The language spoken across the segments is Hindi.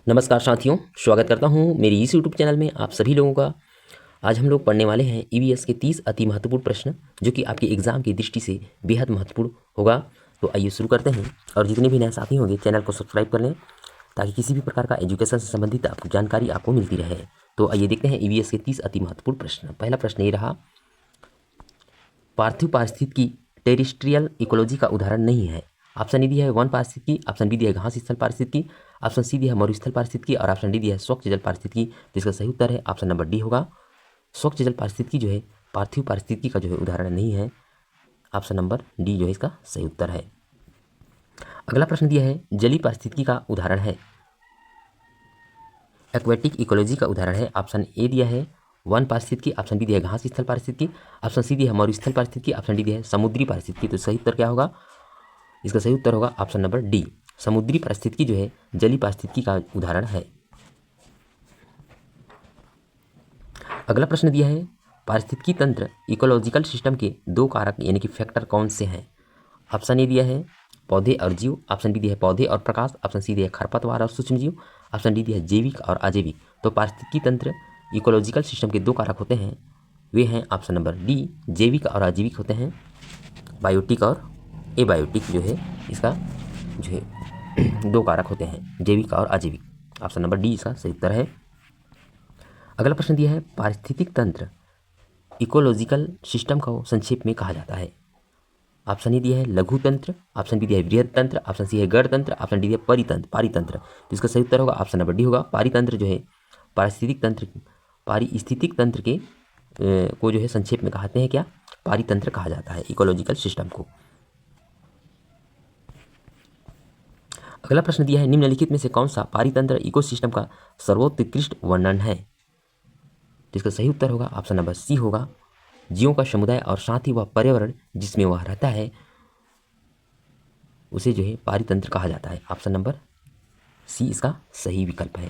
नमस्कार साथियों, स्वागत करता हूं मेरी इस यूट्यूब चैनल में आप सभी लोगों का। आज हम लोग पढ़ने वाले हैं ईवीएस के 30 अति महत्वपूर्ण प्रश्न जो कि आपके एग्जाम की दृष्टि से बेहद महत्वपूर्ण होगा। तो आइए शुरू करते हैं। और जितने भी नए साथी होंगे चैनल को सब्सक्राइब कर लें ताकि किसी भी प्रकार का एजुकेशन से संबंधित आपको जानकारी आपको मिलती रहे। तो आइए देखते हैं ईवीएस के 30 अति महत्वपूर्ण प्रश्न। पहला प्रश्न ये रहा, पार्थिव पारिस्थितिकी टेरिस्ट्रियल इकोलॉजी का उदाहरण नहीं है। ऑप्शन ए दिया है वन पारिस्थितिकी, ऑप्शन बी दिया है घास स्थल पारिस्थितिकी, ऑप्शन सी दिया है मरुस्थल पारिस्थितिकी और ऑप्शन डी दिया है स्वच्छ जल पारिस्थितिकी। जिसका सही उत्तर है ऑप्शन नंबर डी होगा। स्वच्छ जल पारिस्थितिकी जो है पार्थिव पारिस्थितिकी का जो है उदाहरण नहीं है। ऑप्शन नंबर डी जो है इसका सही उत्तर है। अगला प्रश्न दिया है जलीय पारिस्थितिकी का उदाहरण है। एक्वेटिक इकोलॉजी का उदाहरण है। ऑप्शन ए दिया है वन पारिस्थितिकी, ऑप्शन बी दिया है घास स्थल पारिस्थितिकी, ऑप्शन सी दिया है मरुस्थल पारिस्थितिकी, ऑप्शन डी दिया है समुद्री पारिस्थितिकी। तो सही उत्तर क्या होगा? इसका सही उत्तर होगा ऑप्शन नंबर डी। समुद्री पारिस्थितिकी जो है जलीय पारिस्थितिकी का उदाहरण है। अगला प्रश्न दिया है पारिस्थितिकी तंत्र इकोलॉजिकल सिस्टम के दो कारक यानी कि फैक्टर कौन से हैं? ऑप्शन ए दिया है पौधे और जीव, ऑप्शन बी दिया है पौधे और प्रकाश, ऑप्शन सी दिया है खरपतवार और सूक्ष्म जीव, ऑप्शन डी दिया है जैविक और अजैविक। तो पारिस्थितिकी तंत्र इकोलॉजिकल सिस्टम के दो कारक होते हैं, वे हैं ऑप्शन नंबर डी जैविक और अजैविक होते हैं, बायोटिक और एबायोटिक जो है इसका जो है दो कारक होते हैं, जैविक और अजैविक। ऑप्शन नंबर डी इसका सही उत्तर है। अगला प्रश्न दिया है पारिस्थितिक तंत्र इकोलॉजिकल सिस्टम को संक्षेप में कहा जाता है। ऑप्शन ए दिया है लघु तंत्र, ऑप्शन बी दिया है बृहद तंत्र, ऑप्शन सी है गण तंत्र, ऑप्शन डी दिया है परितंत्र पारितंत्र। तो इसका सही उत्तर होगा ऑप्शन नंबर डी होगा। पारितंत्र जो है पारिस्थितिक तंत्र के को जो है संक्षेप में कहते हैं क्या? पारितंत्र कहा जाता है इकोलॉजिकल सिस्टम को। अगला प्रश्न दिया है निम्नलिखित में से कौन सा पारितंत्र इकोसिस्टम का सर्वोत्कृष्ट वर्णन है? जिसका सही उत्तर होगा ऑप्शन नंबर सी होगा। जीवों का समुदाय और साथ ही वह पर्यावरण जिसमें वह रहता है उसे जो है पारितंत्र कहा जाता है। ऑप्शन नंबर सी इसका सही विकल्प है।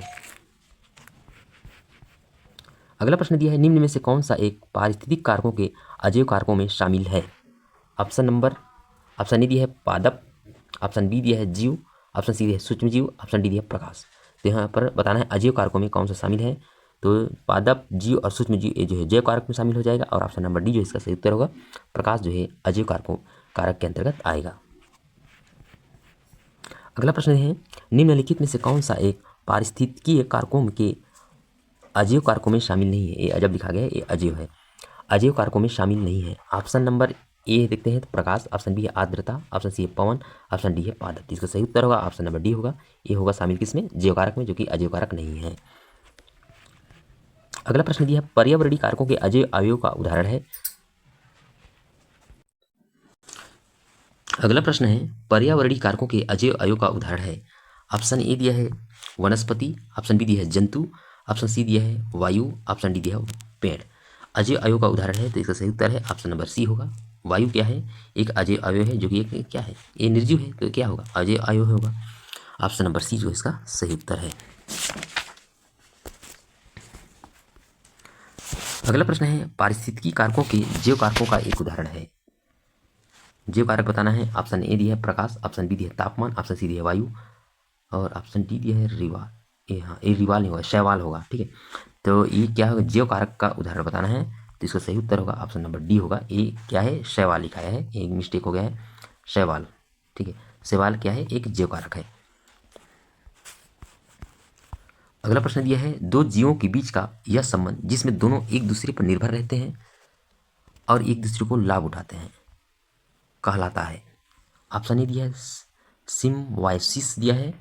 अगला प्रश्न दिया है निम्न में से कौन सा एक पारिस्थितिक कारकों के अजैव कारकों में शामिल है? ऑप्शन ए दिया है पादप, ऑप्शन बी दिया है जीव, ऑप्शन सी दिया है सूक्ष्म जीव, ऑप्शन डी दिया है प्रकाश। तो यहाँ पर बताना है अजैव कारकों में कौन सा शामिल है। तो पादप, जीव और सूक्ष्म जीव ये जो है जैव कारक में शामिल हो जाएगा और ऑप्शन नंबर डी जो इसका सही उत्तर होगा। प्रकाश जो है अजैव कारक के अंतर्गत आएगा। अगला प्रश्न है निम्नलिखित में से कौन सा एक पारिस्थितिकीय कारकों के अजैव कारकों में शामिल नहीं है? ये अजब लिखा गया है, ये अजैव है, अजैव कारकों में शामिल नहीं है। ऑप्शन नंबर ए देखते हैं तो प्रकाश, ऑप्शन बी है आर्द्रता, ऑप्शन सी है पवन, ऑप्शन डी है पादप। इसका सही उत्तर होगा ऑप्शन नंबर डी होगा। ये होगा शामिल किसमें? जैव कारक में, जो कि अजैव कारक नहीं है। अगला प्रश्न दिया है पर्यावरणीय कारकों के अजैव अवयव का उदाहरण है। अगला प्रश्न है पर्यावरणीय कारकों के अजैव अवयव का उदाहरण है। ऑप्शन ए दिया है वनस्पति, ऑप्शन बी दिया है जंतु, ऑप्शन सी दिया है वायु, ऑप्शन डी दिया है पेड़। अजैव अवयव का उदाहरण है तो इसका सही उत्तर है ऑप्शन नंबर सी होगा। वायु क्या है? एक अजैव अवयव है जो कि एक क्या है? ये निर्जीव है, तो क्या होगा? अजैव अवयव होगा। ऑप्शन नंबर सी जो इसका सही उत्तर है। अगला प्रश्न है पारिस्थितिकी कारकों के जैव कारकों का एक उदाहरण है। जैव कारक बताना है। ऑप्शन ए दिया है प्रकाश, ऑप्शन बी दिया है तापमान, ऑप्शन सी दिया है वायु और ऑप्शन डी दिया है रिवाल। ये रिवाल नहीं होगा, शैवाल होगा। ठीक है, तो ये क्या होगा? जैव कारक का उदाहरण बताना है तो इसका सही उत्तर होगा ऑप्शन नंबर डी होगा। ये क्या है? शैवाल लिखा है, एक मिस्टेक हो गया है, शैवाल। ठीक है, शैवाल क्या है? एक जैव कारक है। अगला प्रश्न दिया है दो जीवों के बीच का यह संबंध जिसमें दोनों एक दूसरे पर निर्भर रहते हैं और एक दूसरे को लाभ उठाते हैं कहलाता है। ऑप्शन ए दिया है सिम्बायोसिस दिया है,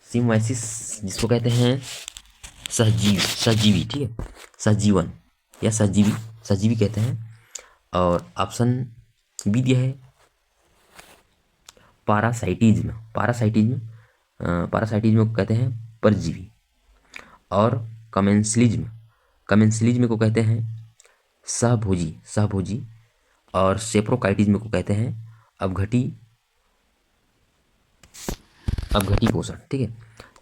सिम्बायोसिस जिसको कहते हैं सहजीवी। ठीक है, सहजीवन या सहजीवी कहते हैं। और ऑप्शन बी दिया है पारासाइटिज्म को कहते हैं परजीवी। और कमेंसलिज्म को कहते हैं सहभोजी। और सेप्रोकाइटिज्म को कहते हैं अपघटी पोषण। ठीक है,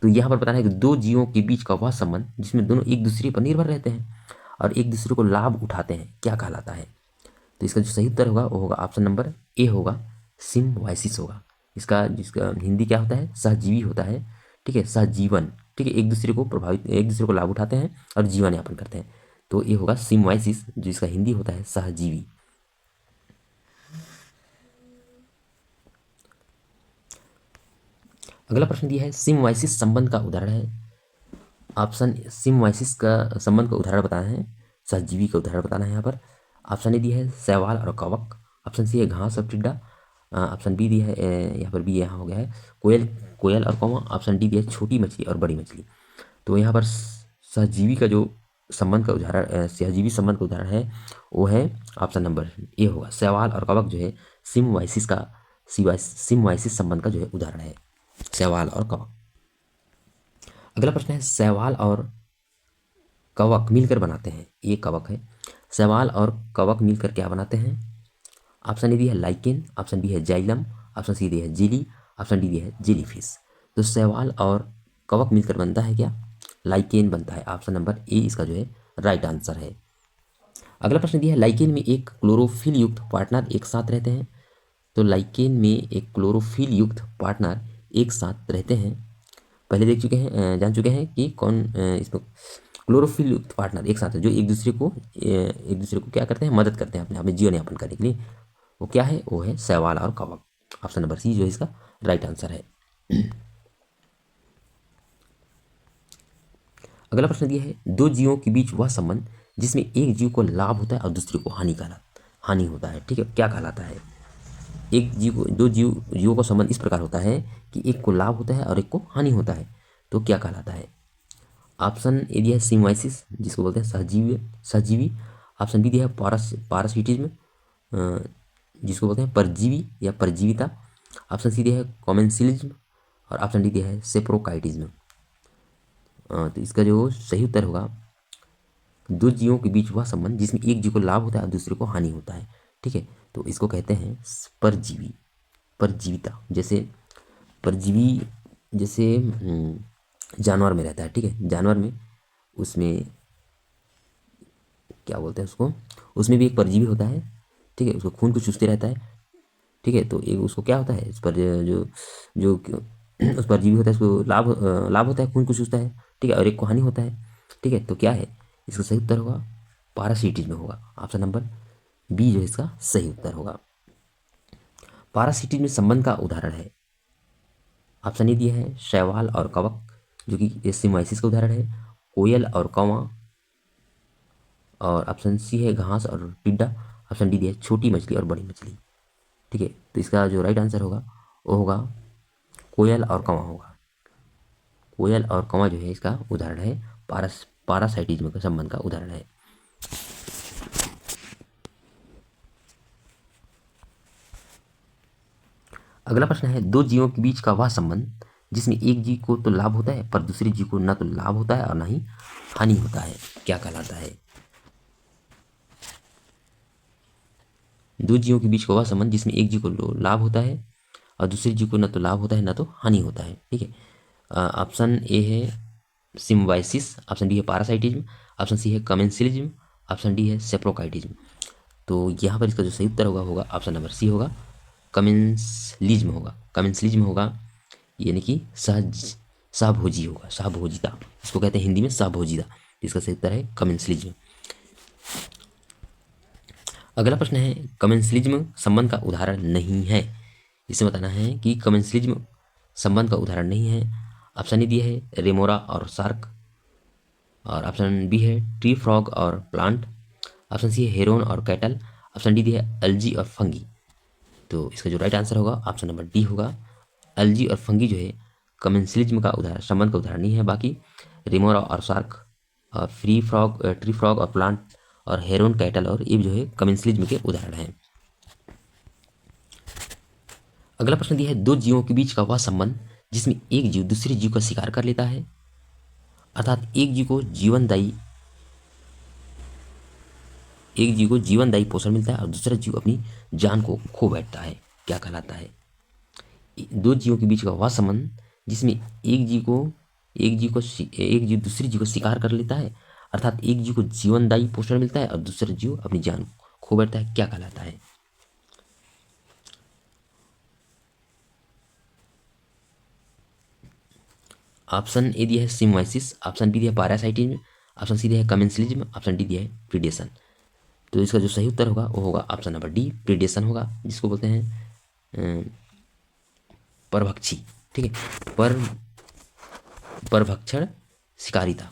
तो यहाँ पर बताना है कि दो जीवों के बीच का वह संबंध जिसमें दोनों एक दूसरे पर निर्भर रहते हैं और एक दूसरे को लाभ उठाते हैं क्या कहलाता है? तो इसका जो सही उत्तर होगा वो होगा ऑप्शन नंबर ए होगा, सिम्बायोसिस होगा। जिसका हिंदी क्या होता है? सहजीवी होता है। ठीक है, सहजीवन ठीक है, एक दूसरे को लाभ उठाते हैं और जीवन यापन करते हैं। तो ये होगा सिम्बायोसिस, जिसका हिंदी होता है सहजीवी। अगला प्रश्न दिया है सिम्बायोसिस संबंध का उदाहरण है। ऑप्शन सिम्बायोसिस का संबंध का उदाहरण बताना है, सहजीवी का उदाहरण बताना है यहाँ पर। ऑप्शन ए दिया है शैवाल और कवक, ऑप्शन सी है घास और टिड्डा, ऑप्शन बी दिया है यहाँ पर बी यहाँ हो गया है कोयल कोयल और कौवा, ऑप्शन डी दिया है छोटी मछली और बड़ी मछली। तो यहाँ पर सहजीवी का जो संबंध का उदाहरण सहजीवी संबंध का उदाहरण है वो है ऑप्शन नंबर ए होगा, शैवाल और कवक जो है सिम्बायोसिस संबंध का जो है उदाहरण है, शैवाल और कवक। अगला प्रश्न है शैवाल और कवक मिलकर बनाते हैं, ये कवक है, शैवाल और कवक मिलकर क्या बनाते हैं। ऑप्शन ए दिया है लाइकेन, ऑप्शन बी है जाइलम, ऑप्शन सी दिया है जेली, ऑप्शन डी दिया है जेलीफिश। तो शैवाल और कवक मिलकर बनता है क्या, लाइकेन बनता है। ऑप्शन नंबर ए इसका जो है राइट आंसर है। अगला प्रश्न दिया है लाइकेन में एक क्लोरोफिल युक्त पार्टनर एक साथ रहते हैं। तो लाइकेन में एक क्लोरोफिल युक्त पार्टनर एक साथ रहते हैं, पहले देख चुके हैं, जान चुके हैं कि कौन इसमें क्लोरोफिल युक्त पार्टनर एक साथ है जो एक दूसरे को क्या करते हैं, मदद करते हैं अपने आप में जीवन यापन करने के लिए। वो क्या है, वो है शैवाल और कवक। ऑप्शन नंबर सी जो है इसका राइट आंसर है। अगला प्रश्न दिया है दो जीवों के बीच वह संबंध जिसमें एक जीव को लाभ होता है और दूसरे को हानि होता है, ठीक है, क्या कहलाता है। एक जीव को दो जीवों का संबंध इस प्रकार होता है कि एक को लाभ होता है और एक को हानि होता है, तो क्या कहलाता है। ऑप्शन ए दिया है सिम्बायोसिस, जिसको बोलते हैं सहजीवी। ऑप्शन बी दिया है पारासिटिज्म, जिसको बोलते हैं परजीवी या परजीविता। ऑप्शन सी दिया है कॉमेंसिलिज्म और ऑप्शन डी दिया है सेप्रोकाइटिज्म। तो इसका जो सही उत्तर होगा दो जीवों के बीच वह संबंध जिसमें एक जीव को लाभ होता है और दूसरे को हानि होता है, ठीक है, तो इसको कहते हैं परजीविता। जैसे परजीवी जैसे जानवर में रहता है, ठीक है, जानवर में उसमें क्या बोलते हैं उसको, उसमें भी एक परजीवी होता है, ठीक है, उसको खून को चूसते रहता है, ठीक है, तो एक उसको क्या होता है, इस पर जो जो उस परजीवी होता है उसको लाभ होता है, खून को चूसता है, ठीक है, और एक को हानि होता है, ठीक है, तो क्या है इसका सही उत्तर होगा पारासिटिज्म होगा। ऑप्शन नंबर बी जो है इसका सही उत्तर होगा। पारासिटिज्म संबंध का उदाहरण है, ऑप्शन ए दिया है शैवाल और कवक, जो कि सिम्बायोसिस का उदाहरण है, कोयल और कौवा, और ऑप्शन सी है घास और टिड्डा, ऑप्शन डी दिया है छोटी मछली और बड़ी मछली, ठीक है, तो इसका जो राइट आंसर होगा वो होगा कोयल और कौवा होगा। कोयल और कौवा जो है इसका उदाहरण है, पारासाइटिज्म का संबंध का उदाहरण है। अगला प्रश्न है दो जीवों के बीच का वह संबंध जिसमें एक जीव को तो लाभ होता है पर दूसरे जीव को ना तो लाभ होता है और ना ही हानि होता है, क्या कहलाता है। दो जीवों के बीच का वह संबंध जिसमें एक जीव को लाभ होता है और दूसरे जीव को ना तो लाभ होता है ना तो हानि होता है, ठीक है। ऑप्शन ए है सिम्बायोसिस, ऑप्शन बी है पारासाइटिज्म, ऑप्शन सी है कमेंसिलिज्म, ऑप्शन डी है सेप्रोकाइटिज्म। तो यहाँ पर इसका जो सही उत्तर होगा ऑप्शन नंबर सी होगा कमेंसिलिज्म होगा, यानी कि सहभोजी होगा, सहभोजिता, इसको कहते हैं हिंदी में सहभोजिता, इसका सही उत्तर है कमेंसिलिज्म। अगला प्रश्न है कमेंसिलिज्म संबंध का उदाहरण नहीं है, इसे बताना है कि कमेंसिलिज्म संबंध का उदाहरण नहीं है। ऑप्शन ए दिया है रेमोरा और शार्क, और ऑप्शन बी है ट्री फ्रॉग और प्लांट, ऑप्शन सी है हेरोन और कैटल, ऑप्शन डी दिया है एल्जी और फंगी। तो इसका जो राइट आंसर होगा ऑप्शन नंबर डी होगा, एल्जी और फंगी जो है कमेंसिलिज्म का उदाहरण संबंध का उदाहरण नहीं है। बाकी रेमोरा और शार्क और ट्री फ्रॉग और प्लांट और हेरोन कैटल और ये जो है कमेंसिलिज्म के उदाहरण हैं। अगला प्रश्न दिया है दो जीवों के बीच का वह संबंध जिसमें एक जीव दूसरे जीव का शिकार कर लेता है, अर्थात एक जीव को जीवनदायी पोषण मिलता है और दूसरा जीव अपनी जान को खो बैठता है, क्या कहलाता है। दो जीवों के बीच का वह संबंध जिसमें एक जीव दूसरे जीव को शिकार कर लेता है, अर्थात एक जीव को जीवनदायी पोषण मिलता है और दूसरा जीव अपनी जान खो बैठता है, क्या कहलाता है। ऑप्शन ए दिया है सिम्बायोसिस, ऑप्शन बी दिया है पैरासाइटिज्म, ऑप्शन सी दिया है कमेंसलिज्म, ऑप्शन डी दिया है प्रीडेशन। तो इसका जो सही उत्तर होगा वो होगा ऑप्शन नंबर डी, प्रीडेशन होगा, जिसको बोलते हैं परभक्षी। ठीक है, परभक्षण शिकारिता।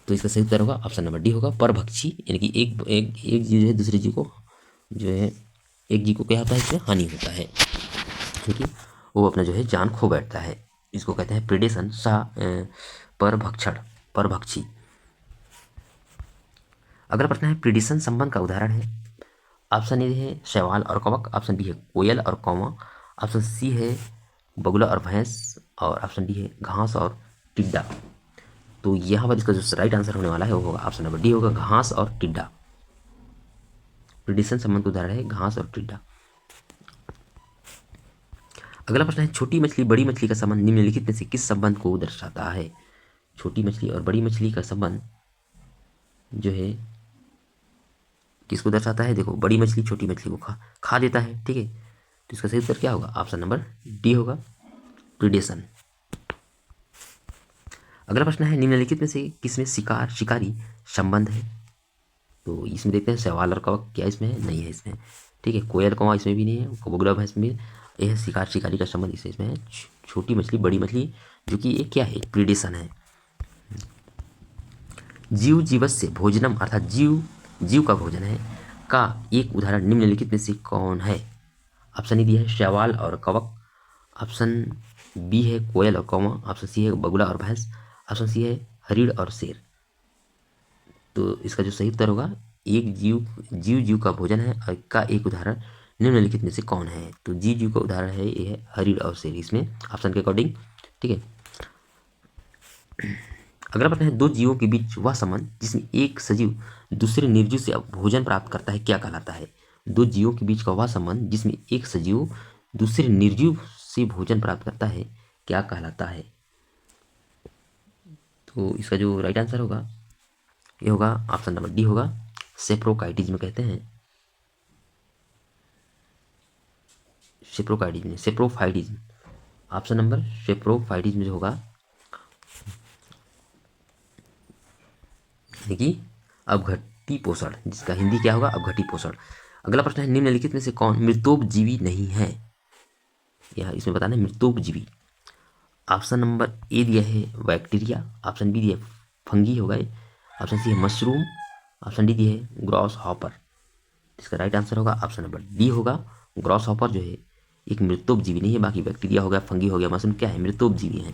तो इसका सही उत्तर होगा ऑप्शन नंबर डी होगा, परभक्षी, यानी कि एक जीव जो है दूसरे जीव को जो है एक जीव को क्या होता है, इसमें हानि होता है, क्योंकि वो अपना जो है जान खो बैठता है। इसको कहते हैं प्रीडेशन, परभक्षण, परभक्षी। अगला प्रश्न है प्रीडेशन संबंध का उदाहरण है। ऑप्शन ए है शैवाल और कवक, ऑप्शन बी है कोयल और कौवा, ऑप्शन सी है बगुला और भैंस, और ऑप्शन डी है घास और टिड्डा। तो यहाँ पर इसका जो राइट आंसर होने वाला है वो होगा ऑप्शन नंबर डी होगा, घास और टिड्डा। प्रीडेशन संबंध का उदाहरण है घास और टिड्डा। अगला प्रश्न है छोटी मछली बड़ी मछली का संबंध निम्नलिखित में से किस संबंध को दर्शाता है। छोटी मछली और बड़ी मछली का संबंध जो है किसको दर्शाता है। देखो, बड़ी मछली छोटी मछली को खा देता है। ठीक है, तो इसका सही उत्तर क्या होगा, ऑप्शन नंबर डी होगा, प्रीडेशन। अगला प्रश्न है निम्नलिखित में से किसमें शिकार शिकारी संबंध है। तो इसमें देखते हैं शैवाल और कवक, क्या इसमें है, नहीं है इसमें। ठीक है, कोयल कौवा इसमें भी नहीं है, बगुला भैंस में यह शिकार शिकारी का संबंध इसमें है। छोटी मछली बड़ी मछली जो कि एक क्या है, प्रीडेशन है। जीव जीवस्य भोजनम अर्थात जीव जीव का भोजन है का एक उदाहरण निम्नलिखित में से कौन है। ऑप्शन ए दिया है शैवाल और कवक, ऑप्शन बी है कोयल और कौवा, ऑप्शन सी है बगुला और भैंस, ऑप्शन सी है हरिण और शेर। तो इसका जो सही उत्तर होगा एक जीव का भोजन है और का एक उदाहरण निम्नलिखित में से कौन है। तो जीव का उदाहरण है ये है हरिण और शेर, इसमें ऑप्शन के अकॉर्डिंग। ठीक है, अगला प्रश्न है दो जीवों के बीच वह संबंध जिसमें एक सजीव दूसरे निर्जीव से भोजन प्राप्त करता है क्या कहलाता है। दो जीवों के बीच का वह संबंध जिसमें एक सजीव दूसरे निर्जीव से भोजन प्राप्त करता है क्या कहलाता है। तो इसका जो राइट आंसर होगा ये होगा ऑप्शन नंबर डी होगा, सेप्रोकाइटिज्म कहते हैं। सेप्रोफाइटिज्म, ऑप्शन नंबर सेप्रोफाइटिज्म जो होगा यानी कि अवघटी पोषण, जिसका हिंदी क्या होगा, अवघटी पोषण। अगला प्रश्न है निम्नलिखित में से कौन मृतोपजीवी नहीं है। यह इसमें बताना है मृतोपजीवी। ऑप्शन नंबर ए दिया है बैक्टीरिया, ऑप्शन बी दिया है फंगी हो गए, ऑप्शन सी है मशरूम, ऑप्शन डी दिया है ग्रॉस हॉपर। इसका राइट आंसर होगा ऑप्शन नंबर डी होगा, ग्रॉस हॉपर जो है एक मृतोपजीवी नहीं है। बाकी बैक्टीरिया हो गया, फंगी हो गया, मशरूम क्या है, मृतोपजीवी है।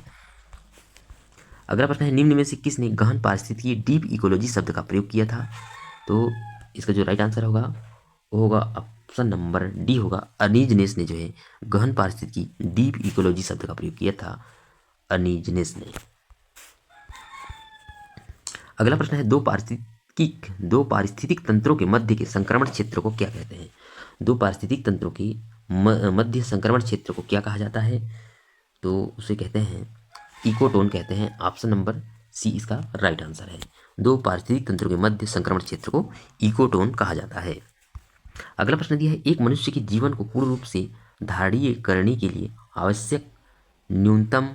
अगला प्रश्न है निम्न में से किसने गहन पारिस्थितिकी डीप इकोलॉजी शब्द का प्रयोग किया था। तो इसका जो राइट आंसर होगा वो होगा ऑप्शन नंबर डी होगा, अर्नीजनेस ने जो है गहन पारिस्थितिकी डीप इकोलॉजी शब्द का प्रयोग किया था, अर्नीजनेस ने। अगला प्रश्न है दो पारिस्थितिक तंत्रों के मध्य के संक्रमण क्षेत्र को क्या कहते हैं। दो पारिस्थितिक तंत्रों के मध्य संक्रमण क्षेत्र को क्या कहा जाता है। तो उसे कहते हैं इकोटोन कहते हैं, ऑप्शन नंबर सी इसका राइट आंसर है। दो पारिस्थितिक तंत्रों के मध्य संक्रमण क्षेत्र को इकोटोन कहा जाता है। अगला प्रश्न दिया है एक मनुष्य के जीवन को पूर्ण रूप से धारणीय करने के लिए आवश्यक न्यूनतम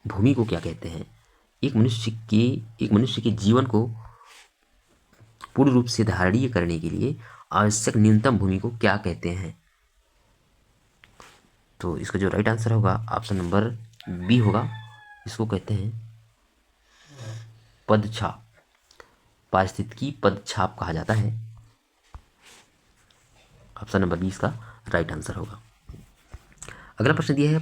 भूमि को क्या कहते हैं। एक मनुष्य के जीवन को पूर्ण रूप से धारणीय करने के लिए आवश्यक न्यूनतम भूमि को क्या कहते हैं। तो इसका जो राइट आंसर होगा ऑप्शन नंबर बी होगा, इसको कहते हैं पदछाप, पारिस्थितिकी पदछाप कहा जाता है। ऑप्शन नंबर बी इसका राइट आंसर होगा। अगला प्रश्न दिया है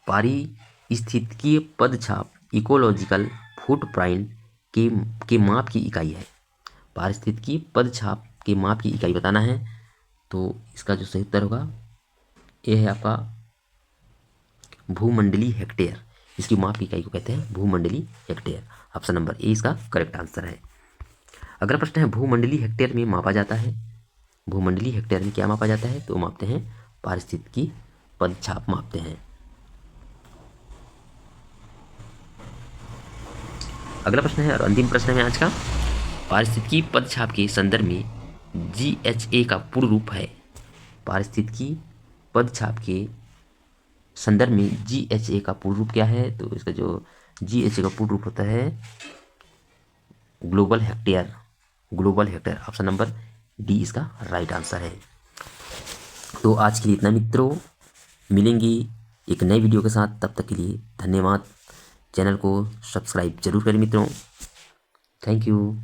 पारिस्थितिकीय पदछाप इकोलॉजिकल फुटप्रिंट के माप की इकाई है। पारिस्थितिकी पदछाप के माप की इकाई बताना है। तो इसका जो सही उत्तर होगा यह है आपका भूमंडलीय हेक्टेयर। इसकी माप की इकाई को कहते हैं भूमंडलीय हेक्टेयर। ऑप्शन नंबर ए इसका करेक्ट आंसर है। अगला प्रश्न है भूमंडलीय हेक्टेयर में मापा जाता है। भूमंडलीय हेक्टेयर में क्या मापा जाता है। तो मापते हैं पारिस्थितिकी पदछाप मापते हैं। अगला प्रश्न है और अंतिम प्रश्न है आज का, पारिस्थितिकी पदछाप के संदर्भ में GHA का पूर्ण रूप है। पारिस्थितिकी पदछाप के संदर्भ में GHA का पूर्ण रूप क्या है? तो इसका जो GHA का पूर्ण रूप होता है global hectare. Global hectare, option number D इसका राइट आंसर है। तो आज के लिए इतना मित्रों, मिलेंगे एक नए वीडियो के साथ, तब तक के लिए धन्यवाद। चैनल को सब्सक्राइब जरूर करें मित्रों। Thank you.